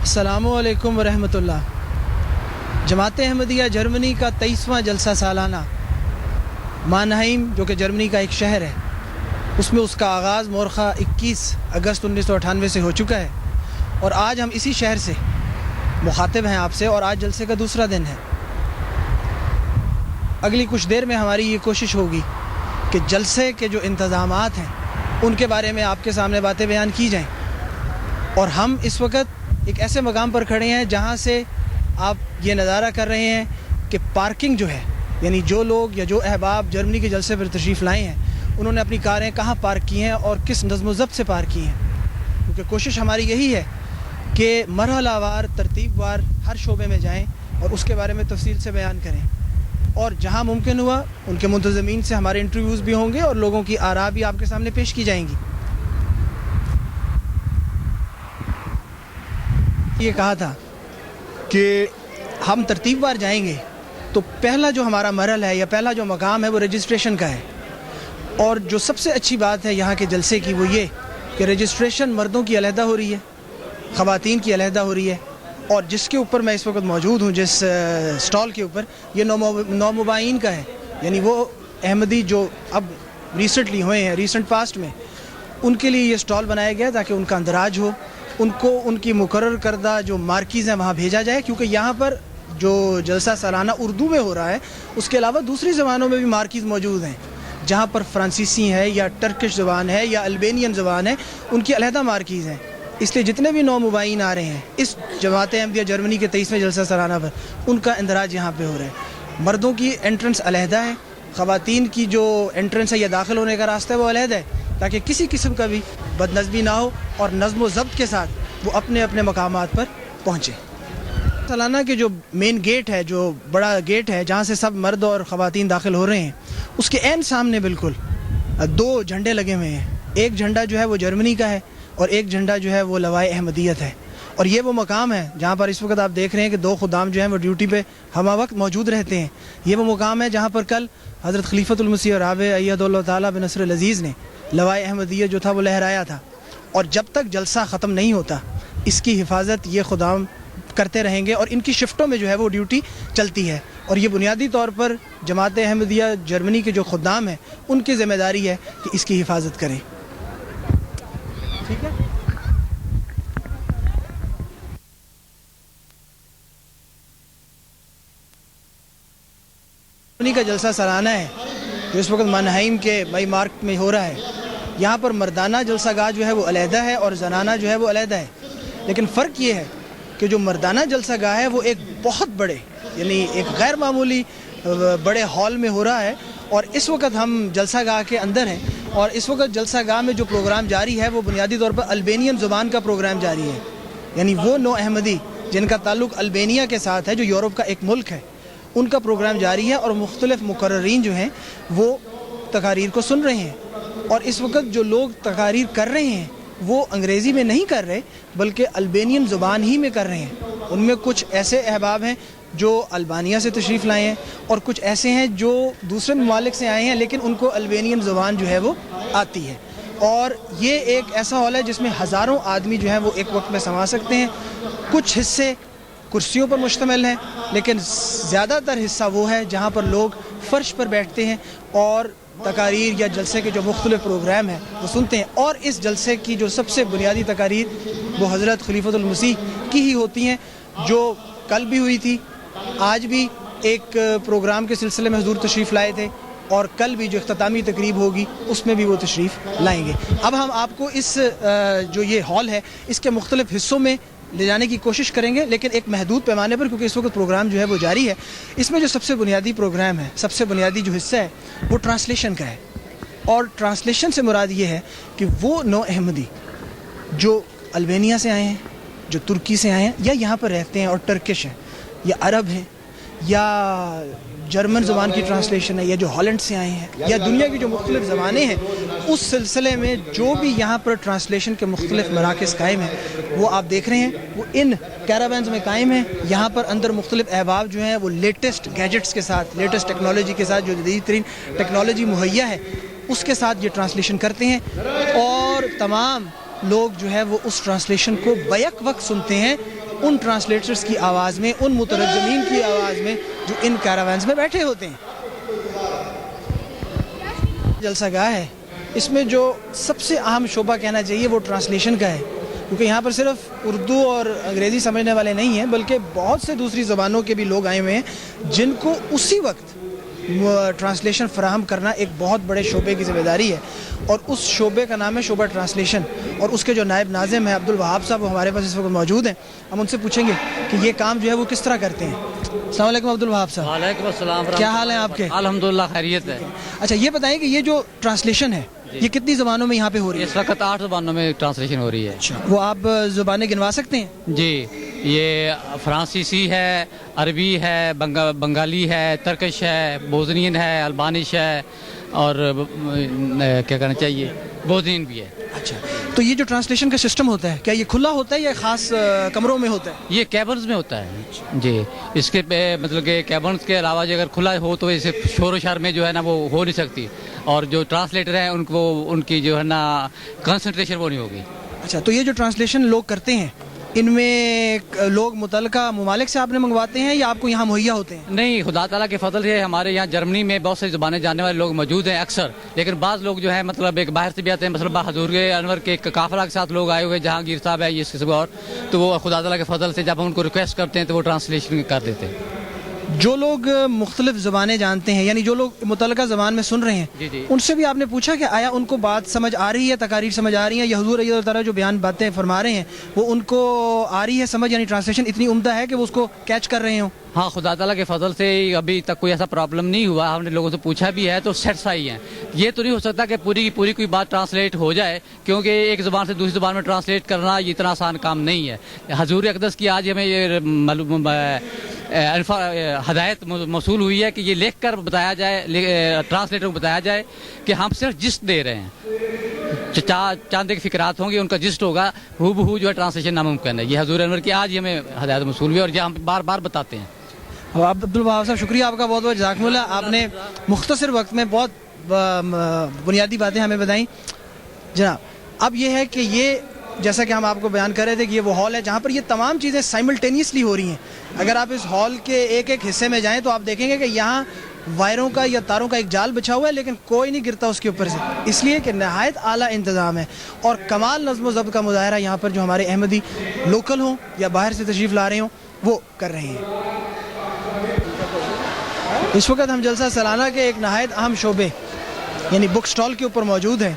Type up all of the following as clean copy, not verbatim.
السلام علیکم ورحمۃ اللہ۔ جماعت احمدیہ جرمنی کا 23واں جلسہ سالانہ مانہائم جو کہ جرمنی کا ایک شہر ہے، اس میں اس کا آغاز مورخہ 21 اگست 1998 سے ہو چکا ہے، اور آج ہم اسی شہر سے مخاطب ہیں آپ سے، اور آج جلسے کا دوسرا دن ہے۔ اگلی کچھ دیر میں ہماری یہ کوشش ہوگی کہ جلسے کے جو انتظامات ہیں ان کے بارے میں آپ کے سامنے باتیں بیان کی جائیں، اور ہم اس وقت ایک ایسے مقام پر کھڑے ہیں جہاں سے آپ یہ نظارہ کر رہے ہیں کہ پارکنگ جو ہے، یعنی جو لوگ یا جو احباب جرمنی کے جلسے پر تشریف لائے ہیں انہوں نے اپنی کاریں کہاں پارک کی ہیں اور کس نظم و ضبط سے پارک کی ہیں، کیونکہ کوشش ہماری یہی ہے کہ مرحلہ وار ترتیب وار ہر شعبے میں جائیں اور اس کے بارے میں تفصیل سے بیان کریں، اور جہاں ممکن ہوا ان کے منتظمین سے ہمارے انٹرویوز بھی ہوں گے اور لوگوں کی آراء بھی آپ کے سامنے پیش کی جائیں گی۔ یہ کہا تھا کہ ہم ترتیب وار جائیں گے، تو پہلا جو ہمارا مرحلہ ہے یا پہلا جو مقام ہے وہ رجسٹریشن کا ہے، اور جو سب سے اچھی بات ہے یہاں کے جلسے کی وہ یہ کہ رجسٹریشن مردوں کی علیحدہ ہو رہی ہے، خواتین کی علیحدہ ہو رہی ہے، اور جس کے اوپر میں اس وقت موجود ہوں، جس سٹال کے اوپر، یہ نومبائین کا ہے، یعنی وہ احمدی جو اب ریسنٹلی ہوئے ہیں، ریسنٹ پاسٹ میں، ان کے لیے یہ سٹال بنایا گیا تاکہ ان کا اندراج ہو، ان کو ان کی مقرر کردہ جو مارکیز ہیں وہاں بھیجا جائے، کیونکہ یہاں پر جو جلسہ سالانہ اردو میں ہو رہا ہے اس کے علاوہ دوسری زبانوں میں بھی مارکیز موجود ہیں، جہاں پر فرانسیسی ہے یا ٹرکش زبان ہے یا البینین زبان ہے، ان کی علیحدہ مارکیز ہیں۔ اس لیے جتنے بھی نو مبائین آ رہے ہیں اس جماعت احمدیہ جرمنی کے 23ویں جلسہ سالانہ پر، ان کا اندراج یہاں پہ ہو رہا ہے۔ مردوں کی انٹرنس علیحدہ ہے، خواتین کی جو انٹرنس ہے یا داخل ہونے کا راستہ ہے وہ علیحدہ ہے، تاکہ کسی قسم کا بھی بد نظمی نہ ہو اور نظم و ضبط کے ساتھ وہ اپنے اپنے مقامات پر پہنچے۔ سالانہ کے جو مین گیٹ ہے، جو بڑا گیٹ ہے جہاں سے سب مرد اور خواتین داخل ہو رہے ہیں، اس کے عین سامنے بالکل 2 جھنڈے لگے ہوئے ہیں۔ ایک جھنڈا جو ہے وہ جرمنی کا ہے اور ایک جھنڈا جو ہے وہ لوائے احمدیت ہے، اور یہ وہ مقام ہے جہاں پر اس وقت آپ دیکھ رہے ہیں کہ 2 خدام جو ہیں وہ ڈیوٹی پہ ہمہ وقت موجود رہتے ہیں۔ یہ وہ مقام ہے جہاں پر کل حضرت خلیفۃ المسیح رابع ایدہ اللہ تعالیٰ بنصر العزیز نے لوائے احمدیت جو تھا وہ لہرایا تھا، اور جب تک جلسہ ختم نہیں ہوتا اس کی حفاظت یہ خدام کرتے رہیں گے، اور ان کی شفٹوں میں جو ہے وہ ڈیوٹی چلتی ہے، اور یہ بنیادی طور پر جماعت احمدیہ جرمنی کے جو خدام ہیں ان کی ذمہ داری ہے کہ اس کی حفاظت کریں۔ ٹھیک ہے، جرمنی کا جلسہ سالانہ ہے جو اس وقت مانہائم کے بائی مارک میں ہو رہا ہے۔ یہاں پر مردانہ جلسہ گاہ جو ہے وہ علیحدہ ہے اور زنانہ جو ہے وہ علیحدہ ہے، لیکن فرق یہ ہے کہ جو مردانہ جلسہ گاہ ہے وہ ایک بہت بڑے، یعنی ایک غیر معمولی بڑے ہال میں ہو رہا ہے، اور اس وقت ہم جلسہ گاہ کے اندر ہیں، اور اس وقت جلسہ گاہ میں جو پروگرام جاری ہے وہ بنیادی طور پر البینین زبان کا پروگرام جاری ہے، یعنی وہ نو احمدی جن کا تعلق البینیا کے ساتھ ہے جو یورپ کا ایک ملک ہے، ان کا پروگرام جاری ہے، اور مختلف مقررین جو ہیں وہ تقاریر کو سن رہے ہیں، اور اس وقت جو لوگ تقاریر کر رہے ہیں وہ انگریزی میں نہیں کر رہے بلکہ البینین زبان ہی میں کر رہے ہیں۔ ان میں کچھ ایسے احباب ہیں جو البانیہ سے تشریف لائے ہیں، اور کچھ ایسے ہیں جو دوسرے ممالک سے آئے ہیں لیکن ان کو البینین زبان جو ہے وہ آتی ہے، اور یہ ایک ایسا ہال ہے جس میں ہزاروں آدمی جو ہیں وہ ایک وقت میں سما سکتے ہیں۔ کچھ حصے کرسیوں پر مشتمل ہیں، لیکن زیادہ تر حصہ وہ ہے جہاں پر لوگ فرش پر بیٹھتے ہیں اور تقاریر یا جلسے کے جو مختلف پروگرام ہیں وہ سنتے ہیں، اور اس جلسے کی جو سب سے بنیادی تقاریر وہ حضرت خلیفۃ المسیح کی ہی ہوتی ہیں، جو کل بھی ہوئی تھی، آج بھی ایک پروگرام کے سلسلے میں حضور تشریف لائے تھے، اور کل بھی جو اختتامی تقریب ہوگی اس میں بھی وہ تشریف لائیں گے۔ اب ہم آپ کو اس جو یہ ہال ہے اس کے مختلف حصوں میں لے جانے کی کوشش کریں گے، لیکن ایک محدود پیمانے پر، کیونکہ اس وقت پروگرام جو ہے وہ جاری ہے۔ اس میں جو سب سے بنیادی پروگرام ہے، سب سے بنیادی جو حصہ ہے وہ ٹرانسلیشن کا ہے، اور ٹرانسلیشن سے مراد یہ ہے کہ وہ نو احمدی جو البینیا سے آئے ہیں، جو ترکی سے آئے ہیں یا یہاں پر رہتے ہیں اور ٹرکش ہیں یا عرب ہیں یا جرمن زبان کی ٹرانسلیشن ہے یا جو ہالینڈ سے آئے ہیں یا دنیا کی جو مختلف زبانیں ہیں، اس سلسلے میں جو بھی یہاں پر ٹرانسلیشن کے مختلف مراکز قائم ہیں وہ آپ دیکھ رہے ہیں، وہ ان کیراوینز میں قائم ہیں۔ یہاں پر اندر مختلف احباب جو ہیں وہ لیٹسٹ گیجٹس کے ساتھ، لیٹسٹ ٹیکنالوجی کے ساتھ، جو جدید ترین ٹیکنالوجی مہیا ہے اس کے ساتھ یہ ٹرانسلیشن کرتے ہیں، اور تمام لوگ جو ہے وہ اس ٹرانسلیشن کو بیک وقت سنتے ہیں ان ٹرانسلیٹرز کی آواز میں، ان مترجمین کی آواز میں جو ان کیراوینز میں بیٹھے ہوتے ہیں۔ جلسہ گاہ ہے، اس میں جو سب سے اہم شعبہ کہنا چاہیے وہ ٹرانسلیشن کا ہے، کیونکہ یہاں پر صرف اردو اور انگریزی سمجھنے والے نہیں ہیں، بلکہ بہت سے دوسری زبانوں کے بھی لوگ آئے ہوئے ہیں جن کو اسی وقت ٹرانسلیشن فراہم کرنا ایک بہت بڑے شعبے کی ذمہ داری ہے، اور اس شعبے کا نام ہے شعبہ ٹرانسلیشن، اور اس کے جو نائب ناظم ہیں عبدالوہاب صاحب وہ ہمارے پاس اس وقت موجود ہیں۔ ہم ان سے پوچھیں گے کہ یہ کام جو ہے وہ کس طرح کرتے ہیں۔ السلام علیکم عبدالوہاب صاحب۔ وعلیکم السلام، کیا حال ہے آپ کے؟ الحمدللہ خیریت ہے۔ اچھا یہ بتائیں کہ یہ جو ٹرانسلیشن ہے یہ کتنی زبانوں میں یہاں پہ ہو رہی ہے؟ اس وقت 8 زبانوں میں ٹرانسلیشن ہو رہی ہے۔ وہ آپ زبانیں گنوا سکتے ہیں؟ جی، یہ فرانسیسی ہے، عربی ہے، بنگالی ہے، ترکش ہے، بوزنین ہے، البانش ہے، اور کیا کہنا چاہیے، بوزنین بھی ہے۔ اچھا، تو یہ جو ٹرانسلیشن کا سسٹم ہوتا ہے کیا یہ کھلا ہوتا ہے یا خاص کمروں میں ہوتا ہے؟ یہ کیبنز میں ہوتا ہے جی، اس کے مطلب کہ کیبنز کے علاوہ اگر کھلا ہو تو اسے شور و شر میں جو ہے نا وہ ہو نہیں سکتی، اور جو ٹرانسلیٹر ہیں ان کو ان کی جو ہے نا کنسنٹریشن وہ نہیں ہوگی۔ اچھا، تو یہ جو ٹرانسلیشن لوگ کرتے ہیں ان میں لوگ متعلقہ ممالک سے آپ نے منگواتے ہیں یا آپ کو یہاں مہیا ہوتے ہیں؟ نہیں، خدا تعالیٰ کے فضل سے ہمارے یہاں جرمنی میں بہت سی زبانیں جاننے والے لوگ موجود ہیں اکثر، لیکن بعض لوگ جو ہے مطلب ایک باہر سے بھی آتے ہیں، مثلا حضور انور کے ایک قافلہ کے ساتھ لوگ آئے ہوئے، جہانگیر صاحب ہے، یہ کسی اور، تو وہ خدا تعالیٰ کے فضل سے جب ہم ان کو ریکویسٹ کرتے ہیں تو وہ ٹرانسلیشن کر دیتے ہیں۔ جو لوگ مختلف زبانیں جانتے ہیں، یعنی جو لوگ متعلقہ زبان میں سن رہے ہیں، جی ان سے بھی آپ نے پوچھا کہ آیا ان کو بات سمجھ آ رہی ہے، تقاریر سمجھ آ رہی ہیں، یا حضور علیہ تعالیٰ جو بیان باتیں فرما رہے ہیں وہ ان کو آ رہی ہے سمجھ، یعنی ٹرانسلیشن اتنی عمدہ ہے کہ وہ اس کو کیچ کر رہے ہوں؟ ہاں، خدا تعالیٰ کے فضل سے ابھی تک کوئی ایسا پرابلم نہیں ہوا، ہم نے لوگوں سے پوچھا بھی ہے تو سیٹسفائی ہیں۔ یہ تو نہیں ہو سکتا کہ پوری کی پوری کوئی بات ٹرانسلیٹ ہو جائے، کیونکہ ایک زبان سے دوسری زبان میں ٹرانسلیٹ کرنا یہ اتنا آسان کام نہیں ہے۔ حضور اقدس کی آج ہمیں یہ ہدایت موصول ہوئی ہے کہ یہ لکھ کر بتایا جائے، ٹرانسلیٹر کو بتایا جائے کہ ہم صرف جسٹ دے رہے ہیں، چاند کے فکرات ہوں گے، ان کا جسٹ ہوگا، ہو بہو جو ہے ٹرانسلیشن ناممکن ہے۔ یہ حضور انور کی آج ہمیں ہدایت موصول ہوئی ہے، اور یہ ہم بار بار بتاتے ہیں۔ عبدالوہاب صاحب شکریہ آپ کا بہت بہت، جزاکم اللہ، آپ نے مختصر وقت میں بہت بنیادی باتیں ہمیں بتائیں۔ جناب، اب یہ ہے کہ یہ جیسا کہ ہم آپ کو بیان کر رہے تھے کہ یہ وہ ہال ہے جہاں پر یہ تمام چیزیں سائملٹینیسلی ہو رہی ہیں۔ اگر آپ اس ہال کے ایک ایک حصے میں جائیں تو آپ دیکھیں گے کہ یہاں وائروں کا یا تاروں کا ایک جال بچھا ہوا ہے، لیکن کوئی نہیں گرتا اس کے اوپر سے، اس لیے کہ نہایت اعلیٰ انتظام ہے اور کمال نظم و ضبط کا مظاہرہ یہاں پر جو ہمارے احمدی لوکل ہوں یا باہر سے تشریف لا رہے ہوں وہ کر رہے ہیں۔ اس وقت ہم جلسہ سالانہ کے ایک نہایت اہم شعبے یعنی بک سٹال کے اوپر موجود ہیں،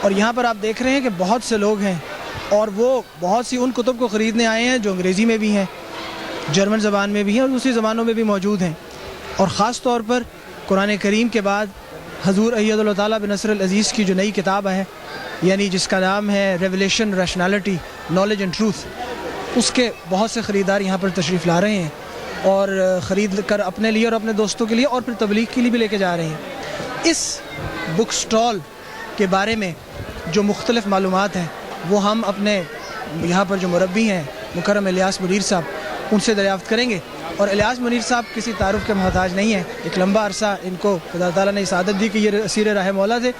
اور یہاں پر آپ دیکھ رہے ہیں کہ بہت سے لوگ ہیں اور وہ بہت سی ان کتب کو خریدنے آئے ہیں جو انگریزی میں بھی ہیں، جرمن زبان میں بھی ہیں اور دوسری زبانوں میں بھی موجود ہیں، اور خاص طور پر قرآن کریم کے بعد حضور اید اللہ تعالیٰ بن نصر العزیز کی جو نئی کتاب ہے، یعنی جس کا نام ہے revelation, rationality, knowledge and truth, اس کے بہت سے خریدار یہاں پر تشریف لا رہے ہیں اور خرید کر اپنے لیے اور اپنے دوستوں کے لیے اور پھر تبلیغ کے لیے بھی لے کے جا رہے ہیں۔ اس بک سٹال کے بارے میں جو مختلف معلومات ہیں وہ ہم اپنے یہاں پر جو مربی ہیں مکرم الیاس منیر صاحب ان سے دریافت کریں گے، اور الیاس منیر صاحب کسی تعارف کے محتاج نہیں ہیں، ایک لمبا عرصہ ان کو خدا تعالیٰ نے سعادت دی کہ یہ اسیر راہ مولا تھے،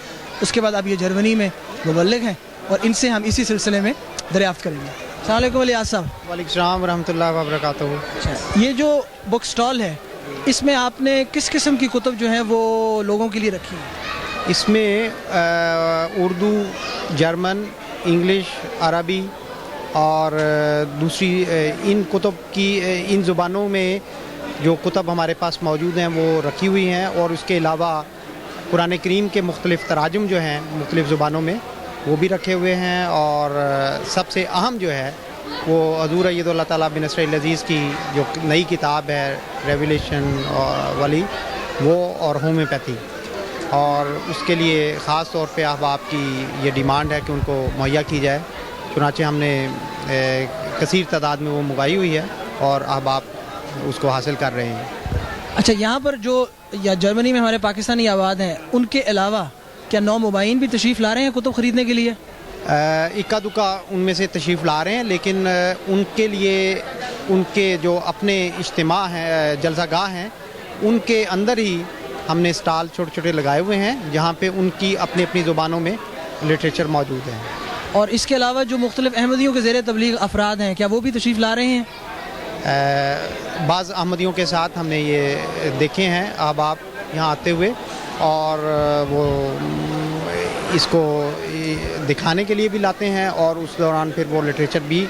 اس کے بعد اب یہ جرمنی میں مبلغ ہیں، اور ان سے ہم اسی سلسلے میں دریافت کریں گے۔ السلام علیکم الیاس صاحب۔ وعلیکم السلام ورحمۃ اللہ وبرکاتہ۔ یہ جو بک سٹال ہے اس میں آپ نے کس قسم کی کتب جو ہیں وہ لوگوں کے لیے رکھی ہیں؟ اس میں اردو، جرمن، انگلش، عربی اور دوسری ان کتب کی ان زبانوں میں جو کتب ہمارے پاس موجود ہیں وہ رکھی ہوئی ہیں، اور اس کے علاوہ قرآن کریم کے مختلف تراجم جو ہیں مختلف زبانوں میں وہ بھی رکھے ہوئے ہیں، اور سب سے اہم جو ہے وہ حضور اید اللہ تعالیٰ بن نصر العزیز کی جو نئی کتاب ہے ریولیشن والی، وہ اور ہومیوپیتھی، اور اس کے لیے خاص طور پہ احباب کی یہ ڈیمانڈ ہے کہ ان کو مہیا کی جائے، چنانچہ ہم نے کثیر تعداد میں وہ منگائی ہوئی ہے اور احباب اس کو حاصل کر رہے ہیں۔ اچھا، یہاں پر جو یا جرمنی میں ہمارے پاکستانی آباد ہیں ان کے علاوہ کیا نو مبین بھی تشریف لا رہے ہیں کتب خریدنے کے لیے؟ اکا دکا ان میں سے تشریف لا رہے ہیں، لیکن ان کے لیے ان کے جو اپنے اجتماع ہیں، جلسہ گاہ ہیں، ان کے اندر ہی ہم نے اسٹال چھوٹے چھوٹے لگائے ہوئے ہیں جہاں پہ ان کی اپنی اپنی زبانوں میں لٹریچر موجود ہے۔ اور اس کے علاوہ جو مختلف احمدیوں کے زیر تبلیغ افراد ہیں کیا وہ بھی تشریف لا رہے ہیں؟ بعض احمدیوں کے ساتھ ہم نے یہ دیکھے ہیں احباب یہاں آتے ہوئے، اور وہ اس کو دکھانے کے لیے بھی لاتے ہیں، اور اس دوران پھر وہ لٹریچر بھی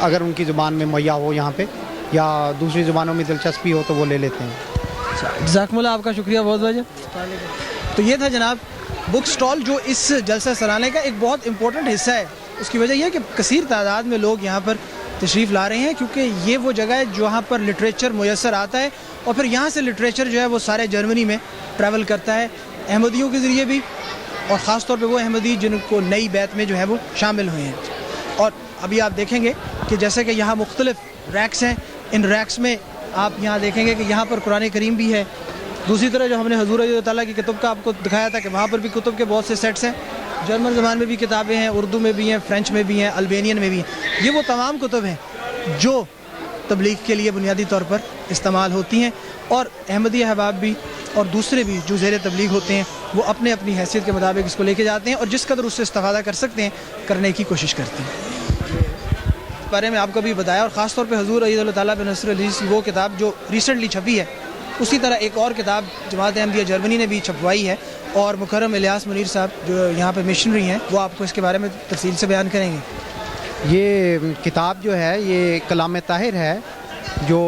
اگر ان کی زبان میں مہیا ہو یہاں پہ یا دوسری زبانوں میں دلچسپی ہو تو وہ لے لیتے ہیں۔ جزاکم اللہ، آپ کا شکریہ بہت بہت۔ تو یہ تھا جناب بک سٹال جو اس جلسہ سالانہ کا ایک بہت امپورٹنٹ حصہ ہے۔ اس کی وجہ یہ ہے کہ کثیر تعداد میں لوگ یہاں پر تشریف لا رہے ہیں، کیونکہ یہ وہ جگہ ہے جہاں پر لٹریچر میسر آتا ہے، اور پھر یہاں سے لٹریچر جو ہے وہ سارے جرمنی میں ٹریول کرتا ہے، احمدیوں کے ذریعے بھی، اور خاص طور پہ وہ احمدی جن کو نئی بیت میں جو ہے وہ شامل ہوئے ہیں۔ اور ابھی آپ دیکھیں گے کہ جیسے کہ یہاں مختلف ریکس ہیں، ان ریکس میں آپ یہاں دیکھیں گے کہ یہاں پر قرآن کریم بھی ہے۔ دوسری طرح جو ہم نے حضور رضی اللہ کی کتب کا آپ کو دکھایا تھا کہ وہاں پر بھی کتب کے بہت سے سیٹس ہیں، جرمن زبان میں بھی کتابیں ہیں، اردو میں بھی ہیں، فرینچ میں بھی ہیں، البینین میں بھی ہیں۔ یہ وہ تمام کتب ہیں جو تبلیغ کے لیے بنیادی طور پر استعمال ہوتی ہیں، اور احمدی احباب بھی اور دوسرے بھی جو زیر تبلیغ ہوتے ہیں وہ اپنے اپنی حیثیت کے مطابق اس کو لے کے جاتے ہیں، اور جس قدر اس سے استفادہ کر سکتے ہیں کرنے کی کوشش کرتے ہیں۔ اس بارے میں آپ کو بھی بتایا، اور خاص طور پہ حضور رضی اللہ تعالیٰ بن نصر علی کی وہ کتاب جو ریسنٹلی چھپی ہے، اسی طرح ایک اور کتاب جماعت احمدیہ جرمنی نے بھی چھپوائی ہے، اور مکرم الیاس منیر صاحب جو یہاں پہ مشنری ہیں وہ آپ کو اس کے بارے میں تفصیل سے بیان کریں گے۔ یہ کتاب جو ہے یہ کلام طاہر ہے، جو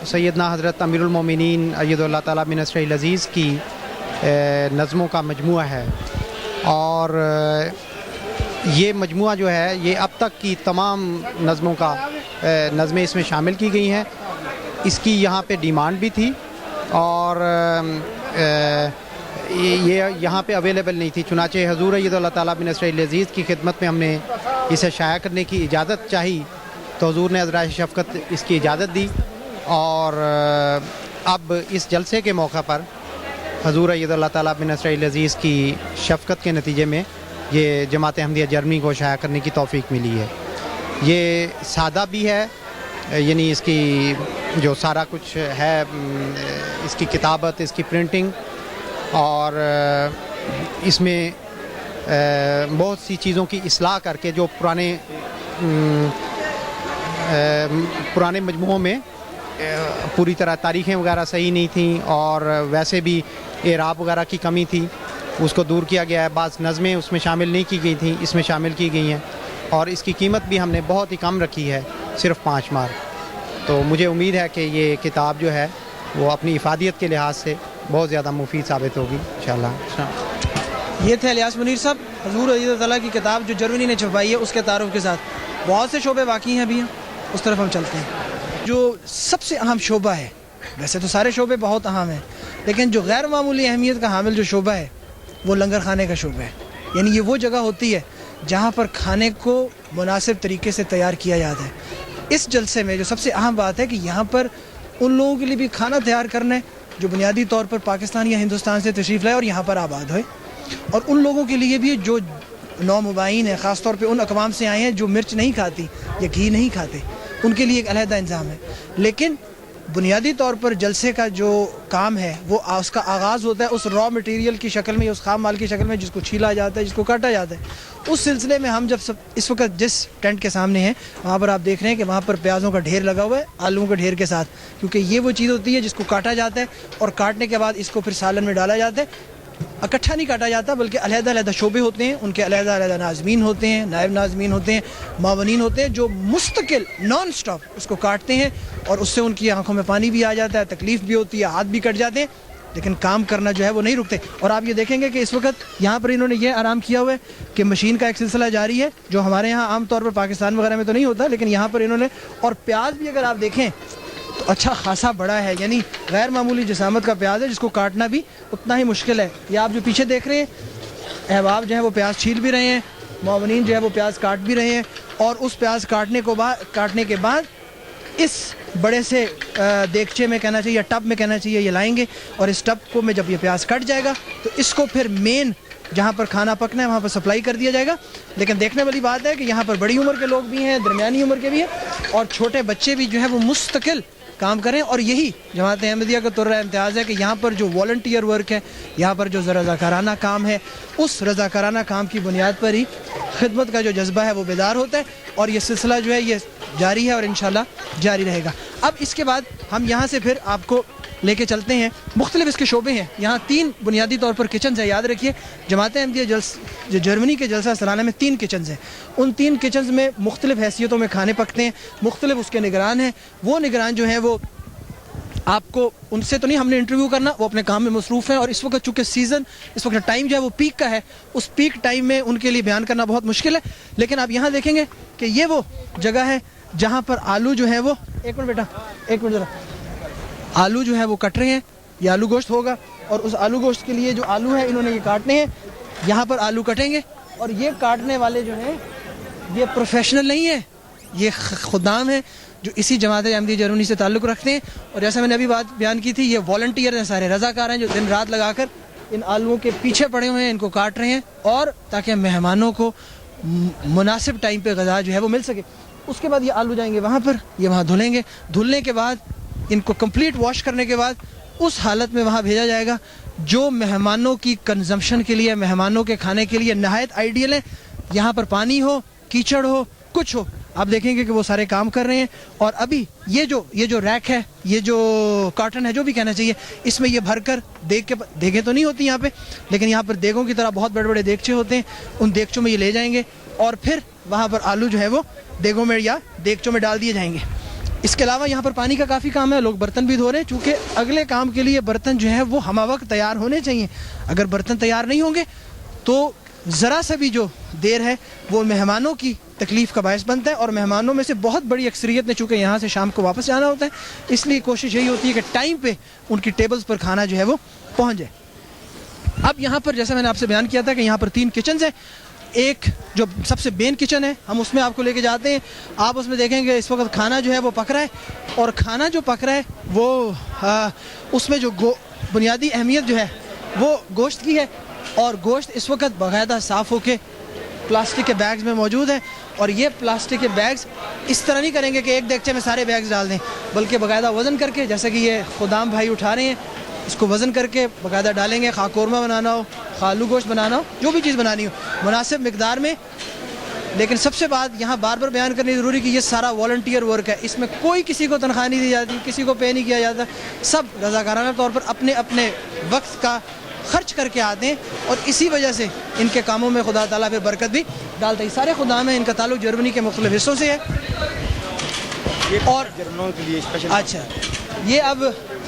سیدنا حضرت امیر المومنین اید اللہ تعالیٰ بن نصر العزیز کی نظموں کا مجموعہ ہے، اور یہ مجموعہ جو ہے یہ اب تک کی تمام نظموں کا نظمیں اس میں شامل کی گئی ہیں۔ اس کی یہاں پہ ڈیمانڈ بھی تھی، اور یہ یہاں پہ اویلیبل نہیں تھی، چنانچہ حضور اید اللہ تعالیٰ بن نصر العزیز کی خدمت میں ہم نے اسے شائع کرنے کی اجازت چاہی، تو حضور نے عذرائے شفقت اس کی اجازت دی، اور اب اس جلسے کے موقع پر حضور اید اللہ تعالیٰ بن نصر العزیز کی شفقت کے نتیجے میں یہ جماعت احمدیہ جرمنی کو شائع کرنے کی توفیق ملی ہے۔ یہ سادہ بھی ہے، یعنی اس کی جو سارا کچھ ہے، اس کی کتابت، اس کی پرنٹنگ، اور اس میں بہت سی چیزوں کی اصلاح کر کے جو پرانے مجموعوں میں پوری طرح تاریخیں وغیرہ صحیح نہیں تھیں، اور ویسے بھی اعراب وغیرہ کی کمی تھی، اس کو دور کیا گیا ہے۔ بعض نظمیں اس میں شامل نہیں کی گئی تھیں، اس میں شامل کی گئی ہیں، اور اس کی قیمت بھی ہم نے بہت ہی کم رکھی ہے، صرف 5 مارک۔ تو مجھے امید ہے کہ یہ کتاب جو ہے وہ اپنی افادیت کے لحاظ سے بہت زیادہ مفید ثابت ہوگی انشاءاللہ۔ یہ تھے الیاس منیر صاحب، حضور رضی اللہ تعالیٰ کی کتاب جو جرمنی نے چھپائی ہے اس کے تعارف کے ساتھ۔ بہت سے شعبے باقی ہیں ابھی، اس طرف ہم چلتے ہیں۔ جو سب سے اہم شعبہ ہے، ویسے تو سارے شعبے بہت اہم ہیں، لیکن جو غیر معمولی اہمیت کا حامل جو شعبہ ہے وہ لنگر خانے کا شعبہ ہے۔ یعنی یہ وہ جگہ ہوتی ہے جہاں پر کھانے کو مناسب طریقے سے تیار کیا جاتا ہے۔ اس جلسے میں جو سب سے اہم بات ہے کہ یہاں پر ان لوگوں کے لیے بھی کھانا تیار کرنا ہے جو بنیادی طور پر پاکستان یا ہندوستان سے تشریف لائے اور یہاں پر آباد ہوئے، اور ان لوگوں کے لیے بھی جو نومبائین ہیں، خاص طور پہ ان اقوام سے آئے ہیں جو مرچ نہیں کھاتی یا گھی نہیں کھاتے، ان کے لیے ایک علیحدہ انتظام ہے۔ لیکن بنیادی طور پر جلسے کا جو کام ہے وہ اس کا آغاز ہوتا ہے اس را مٹیریل کی شکل میں یا اس خام مال کی شکل میں جس کو چھیلا جاتا ہے، جس کو کاٹا جاتا ہے۔ اس سلسلے میں ہم جب اس وقت جس ٹینٹ کے سامنے ہیں وہاں پر آپ دیکھ رہے ہیں کہ وہاں پر پیازوں کا ڈھیر لگا ہوا ہے، آلوؤں کا ڈھیر کے ساتھ، کیونکہ یہ وہ چیز ہوتی ہے جس کو کاٹا جاتا ہے، اور کاٹنے کے بعد اس کو پھر سالن میں ڈالا جاتا ہے۔ اکٹھا نہیں کاٹا جاتا بلکہ علیحدہ علیحدہ شعبے ہوتے ہیں، ان کے علیحدہ علیحدہ ناظمین ہوتے ہیں، نائب ناظمین ہوتے ہیں، معاونین ہوتے ہیں جو مستقل نان سٹاپ اس کو کاٹتے ہیں، اور اس سے ان کی آنکھوں میں پانی بھی آ جاتا ہے، تکلیف بھی ہوتی ہے، ہاتھ بھی کٹ جاتے ہیں، لیکن کام کرنا جو ہے وہ نہیں رکتے۔ اور آپ یہ دیکھیں گے کہ اس وقت یہاں پر انہوں نے یہ آرام کیا ہوا ہے کہ مشین کا ایک سلسلہ جاری ہے جو ہمارے یہاں عام طور پر پاکستان وغیرہ میں تو نہیں ہوتا، لیکن یہاں پر انہوں نے، اور پیاز بھی اگر آپ دیکھیں تو اچھا خاصا بڑا ہے، یعنی غیر معمولی جسامت کا پیاز ہے جس کو کاٹنا بھی اتنا ہی مشکل ہے۔ یہ آپ جو پیچھے دیکھ رہے ہیں احباب جو ہے وہ پیاز چھیل بھی رہے ہیں، معاونین جو ہے وہ پیاز کاٹ بھی رہے ہیں، اور اس پیاز کاٹنے کے بعد اس بڑے سے دیگچے میں کہنا چاہیے، ٹب میں کہنا چاہیے، یہ لائیں گے، اور اس ٹب کو میں جب یہ پیاز کٹ جائے گا تو اس کو پھر مین جہاں پر کھانا پکنا ہے وہاں پر سپلائی کر دیا جائے گا۔ لیکن دیکھنے والی بات ہے کہ یہاں پر بڑی عمر کے لوگ بھی ہیں، درمیانی عمر کے بھی ہیں، اور چھوٹے بچے بھی جو ہے وہ مستقل کام کریں. اور یہی جماعت احمدیہ کا طرز امتیاز ہے کہ یہاں پر جو والنٹیئر ورک ہے, یہاں پر جو رضاکارانہ کام ہے, اس رضاکارانہ کام کی بنیاد پر ہی خدمت کا جو جذبہ ہے وہ بیدار ہوتا ہے, اور یہ سلسلہ جو ہے یہ جاری ہے اور انشاءاللہ جاری رہے گا. اب اس کے بعد ہم یہاں سے پھر آپ کو لے کے چلتے ہیں. مختلف اس کے شعبے ہیں. یہاں 3 بنیادی طور پر کچنز ہیں. یاد رکھیے جماعت احمدیہ جو جرمنی کے جلسہ سالانہ میں 3 کچنز ہیں. ان 3 کچنز میں مختلف حیثیتوں میں کھانے پکتے ہیں, مختلف اس کے نگران ہیں. وہ نگران جو ہیں وہ آپ کو ان سے تو نہیں ہم نے انٹرویو کرنا, وہ اپنے کام میں مصروف ہیں, اور اس وقت چونکہ سیزن, اس وقت ٹائم جو ہے وہ پیک کا ہے, اس پیک ٹائم میں ان کے لیے بیان کرنا بہت مشکل ہے. لیکن آپ یہاں دیکھیں گے کہ یہ وہ جگہ ہے جہاں پر آلو جو ہے وہ, ایک منٹ بیٹا, ایک منٹ ذرا, آلو جو ہے وہ کٹ رہے ہیں. یہ آلو گوشت ہوگا, اور اس آلو گوشت کے لیے جو آلو ہے انہوں نے یہ کاٹنے ہیں. یہاں پر آلو کٹیں گے, اور یہ کاٹنے والے جو ہیں یہ پروفیشنل نہیں ہیں, یہ خدام ہیں جو اسی جماعت احمدیہ جرمنی سے تعلق رکھتے ہیں. اور جیسا میں نے ابھی بات بیان کی تھی, یہ والنٹیئر ہیں, سارے رضاکار ہیں جو دن رات لگا کر ان آلوؤں کے پیچھے پڑے ہوئے ہیں, ان کو کاٹ رہے ہیں, اور تاکہ مہمانوں کو مناسب ٹائم پہ غذا جو ہے وہ مل سکے. اس کے بعد یہ آلو جائیں گے وہاں پر, یہ وہاں دھلیں گے. دھلنے کے بعد ان کو کمپلیٹ واش کرنے کے بعد اس حالت میں وہاں بھیجا جائے گا جو مہمانوں کی کنزمپشن کے لیے, مہمانوں کے کھانے کے لیے نہایت آئیڈیل ہے. یہاں پر پانی ہو, کیچڑ ہو, کچھ ہو, آپ دیکھیں گے کہ وہ سارے کام کر رہے ہیں. اور ابھی یہ جو ریک ہے, یہ جو کارٹن ہے, جو بھی کہنا چاہیے, اس میں یہ بھر کر دیگیں تو نہیں ہوتی یہاں پہ, لیکن یہاں پر دیگوں کی طرح بہت بڑے بڑے دیگچے ہوتے ہیں. ان دیگچوں میں یہ لے جائیں گے, اور پھر وہاں پر آلو جو ہے وہ دیگوں میں یا دیگچوں میں ڈال دیے جائیں گے. اس کے علاوہ یہاں پر پانی کا کافی کام ہے. لوگ برتن بھی دھو رہے ہیں, چونکہ اگلے کام کے لیے برتن جو ہے وہ ہمہ وقت تیار ہونے چاہیے. اگر برتن تیار نہیں ہوں گے تو ذرا سا بھی جو دیر ہے وہ مہمانوں کی تکلیف کا باعث بنتا ہے. اور مہمانوں میں سے بہت بڑی اکثریت نے چونکہ یہاں سے شام کو واپس جانا ہوتا ہے, اس لیے کوشش یہی ہوتی ہے کہ ٹائم پہ ان کی ٹیبلز پر کھانا جو ہے وہ پہنچ جائے. اب یہاں پر جیسا میں نے آپ سے بیان کیا تھا کہ یہاں پر 3 کچنز ہیں. ایک جو سب سے مین کچن ہے, ہم اس میں آپ کو لے کے جاتے ہیں. آپ اس میں دیکھیں گے اس وقت کھانا جو ہے وہ پک رہا ہے, اور کھانا جو پک رہا ہے وہ اس میں جو بنیادی اہمیت جو ہے وہ گوشت کی ہے. اور گوشت اس وقت باقاعدہ صاف ہو کے پلاسٹک کے بیگز میں موجود ہے. اور یہ پلاسٹک کے بیگز اس طرح نہیں کریں گے کہ ایک دیگچے میں سارے بیگز ڈال دیں, بلکہ باقاعدہ وزن کر کے, جیسا کہ یہ خدام بھائی اٹھا رہے ہیں, اس کو وزن کر کے باقاعدہ ڈالیں گے. خواہ قورمہ بنانا ہو, خواہ آلو گوشت بنانا ہو, جو بھی چیز بنانی ہو مناسب مقدار میں. لیکن سب سے بات یہاں بار بار بیان کرنی ضروری کہ یہ سارا والنٹیئر ورک ہے. اس میں کوئی کسی کو تنخواہ نہیں دی جاتی, کسی کو پے نہیں کیا جاتا. سب رضاکارانہ طور پر اپنے اپنے وقت کا خرچ کر کے آتے ہیں, اور اسی وجہ سے ان کے کاموں میں خدا تعالیٰ پھر برکت بھی ڈالتا ہے. سارے خدام ہیں, ان کا تعلق جرمنی کے مختلف حصوں سے ہے. اور اچھا, یہ اب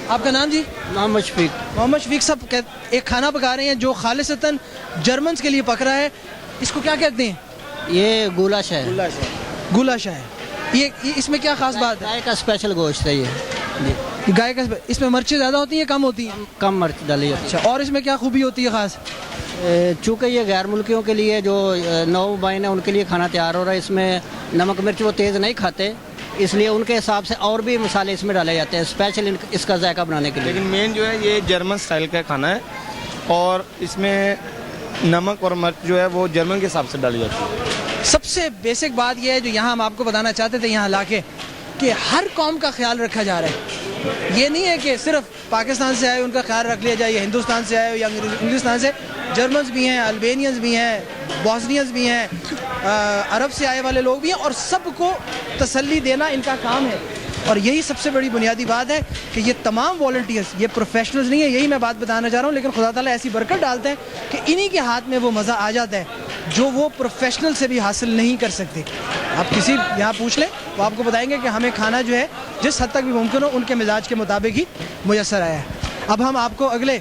آپ کا نام جی؟ محمد شفیق. محمد شفیق صاحب ایک کھانا پکا رہے ہیں جو خالصتاً جرمنز کے لیے پک رہا ہے. اس کو کیا کہتے ہیں؟ یہ گولاش ہے. گولاش ہے. یہ اس میں کیا خاص بات ہے؟ گائے کا اسپیشل گوشت ہے یہ گائے کا. اس میں مرچیں زیادہ ہوتی ہیں کم ہوتی ہیں؟ کم مرچ ڈالی جاتی ہے. اچھا, اور اس میں کیا خوبی ہوتی ہے خاص؟ چونکہ یہ غیر ملکیوں کے لیے جو نو بائن ہے ان کے لیے کھانا تیار ہو رہا ہے. اس میں نمک مرچ وہ تیز نہیں کھاتے, اس لیے ان کے حساب سے اور بھی مسالے اس میں ڈالے جاتے ہیں اسپیشل اس کا ذائقہ بنانے کے لیے. لیکن مین جو ہے یہ جرمن سٹائل کا کھانا ہے, اور اس میں نمک اور مرچ جو ہے وہ جرمن کے حساب سے ڈالی جاتی ہے. سب سے بیسک بات یہ ہے جو یہاں ہم آپ کو بتانا چاہتے تھے یہاں لا کے, کہ ہر قوم کا خیال رکھا جا رہا ہے. یہ نہیں ہے کہ صرف پاکستان سے آئے ان کا خیال رکھ لیا جائے, یا ہندوستان سے آئے یا انگلستان سے. جرمنز بھی ہیں, البینینز بھی ہیں, بوسنینز بھی ہیں, عرب سے آئے والے لوگ بھی ہیں, اور سب کو تسلی دینا ان کا کام ہے. اور یہی سب سے بڑی بنیادی بات ہے کہ یہ تمام والنٹیئرز یہ پروفیشنلز نہیں ہیں. یہی میں بات بتانا چاہ رہا ہوں. لیکن خدا تعالیٰ ایسی برکت ڈالتے ہیں کہ انہی کے ہاتھ میں وہ مزہ آ جاتا ہے جو وہ پروفیشنل سے بھی حاصل نہیں کر سکتے. آپ کسی یہاں پوچھ لیں, وہ آپ کو بتائیں گے کہ ہمیں کھانا جو ہے جس حد تک بھی ممکن ہو ان کے مزاج کے مطابق ہی میسر آیا ہے. اب ہم آپ کو اگلے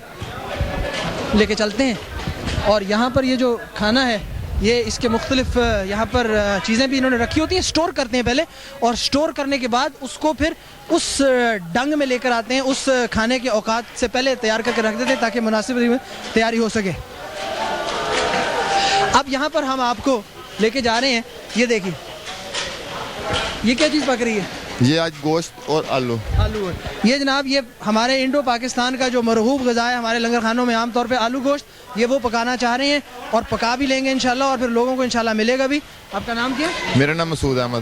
لے کے چلتے ہیں. اور یہاں پر یہ جو کھانا ہے یہ اس کے مختلف یہاں پر چیزیں بھی انہوں نے رکھی ہوتی ہیں. سٹور کرتے ہیں پہلے, اور سٹور کرنے کے بعد اس کو پھر اس ڈنگ میں لے کر آتے ہیں. اس کھانے کے اوقات سے پہلے تیار کر کے رکھ دیتے ہیں تاکہ مناسب تیاری ہو سکے. اب یہاں پر ہم آپ کو لے کے جا رہے ہیں. یہ دیکھیے یہ کیا چیز پک رہی ہے؟ یہ آج گوشت اور آلو ہے. یہ جناب یہ ہمارے انڈو پاکستان کا جو مرغوب غذا ہے ہمارے لنگر خانوں میں عام طور پہ آلو گوشت, یہ وہ پکانا چاہ رہے ہیں اور پکا بھی لیں گے انشاءاللہ, اور پھر لوگوں کو انشاءاللہ ملے گا بھی. آپ کا نام کیا ہے؟ میرا نام مسعود احمد.